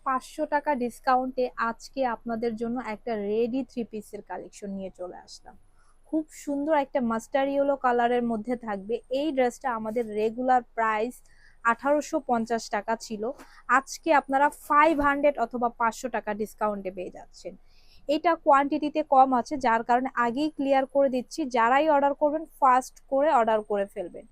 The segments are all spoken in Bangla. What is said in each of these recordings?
500 টাকা ডিসকাউন্টে আজকে আপনাদের জন্য একটা রেডি থ্রি পিসের কালেকশন নিয়ে চলে আসলাম। খুব সুন্দর একটা মাস্টার ইয়েলো কালারের মধ্যে থাকবে। এই ড্রেসটা আমাদের রেগুলার প্রাইস 1850 টাকা ছিল। আজকে আপনারা 500 অথবা 500 টাকা ডিসকাউন্টে পেয়ে যাচ্ছেন। এটা কোয়ান্টিটিতে কম আছে, যার কারণে আগেই ক্লিয়ার করে দিচ্ছি, যারাই অর্ডার করবেন ফাস্ট করে অর্ডার করে ফেলবেন।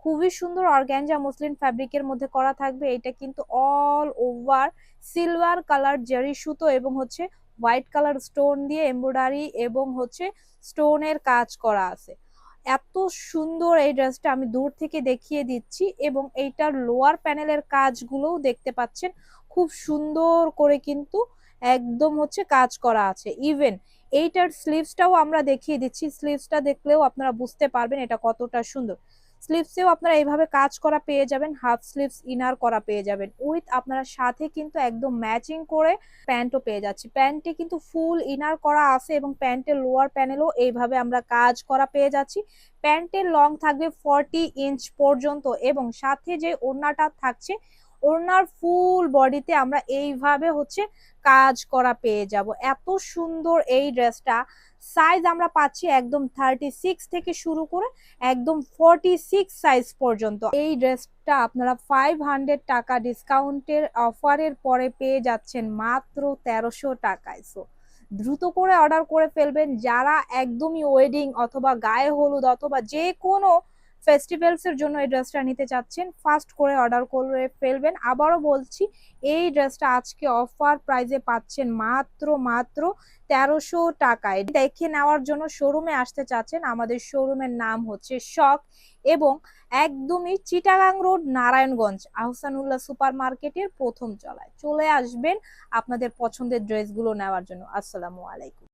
খুবই সুন্দর অর্গানজা মসলিন ফ্যাব্রিকের মধ্যে করা থাকবে। এটা কিন্তু অল ওভার সিলভার কালার জারি সুতো এবং হোয়াইট কালার স্টোন দিয়ে এমব্রয়ডারি এবং স্টোনের কাজ করা আছে। এত সুন্দর এই ড্রেসটা আমি দূর থেকে দেখিয়ে দিচ্ছি, এবং এইটার লোয়ার প্যানেলের কাজগুলোও দেখতে পাচ্ছেন খুব সুন্দর করে কিন্তু একদম কাজ করা আছে। ইভেন এইটার স্লিভসটাও আমরা দেখিয়ে দিচ্ছি, স্লিভসটা দেখলেও আপনারা বুঝতে পারবেন এটা কতটা সুন্দর। স্লিভসেও আপনারা এইভাবে কাজ করা পেয়ে যাবেন, হাফ স্লিভস ইনার করা পেয়ে যাবেন, উইথ আপনারা সাথে কিন্তু একদম ম্যাচিং করে প্যান্টও পেয়ে যাচ্ছি। প্যান্টে কিন্তু ফুল ইনার করা আছে এবং প্যান্টের লোয়ার প্যানেলও এইভাবে আমরা কাজ করা পেয়ে যাচ্ছি। প্যান্টের লং থাকবে 40 ইঞ্চ পর্যন্ত এবং সাথে যে ওড়নাটা থাকছে, ওড়নার ফুল বডিতে আমরা এইভাবে কাজ করা পেয়ে যাব। এত সুন্দর এই ড্রেসটা। সাইজ আমরা পাচ্ছি একদম 36 থেকে শুরু করে একদম 46 সাইজ পর্যন্ত। এই ড্রেসটা আপনারা 500 টাকা ডিসকাউন্টের অফারের পরে পেয়ে যাচ্ছেন মাত্র 1300 টাকায়। সো দ্রুত করে অর্ডার করে ফেলবেন। যারা একদমই ওয়েডিং অথবা গায়ে হলুদ অথবা যে কোনো ফেস্টিভ্যালস এর জন্য এই ড্রেসটা নিতে চাচ্ছেন, ফাস্ট করে অর্ডার করে ফেলবেন। আবারও বলছি, এই ড্রেসটা আজকে অফার প্রাইজে পাচ্ছেন মাত্র মাত্র 1300 টাকায়। দেখে নেওয়ার জন্য শোরুমে আসতে চাচ্ছেন, আমাদের শোরুমের নাম শখ, এবং একদমই চিটাগাং রোড, নারায়ণগঞ্জ, আহসানুল্লাহ সুপার মার্কেটের প্রথম তলায় চলে আসবেন আপনাদের পছন্দের ড্রেসগুলো নেওয়ার জন্য। আসসালামু আলাইকুম।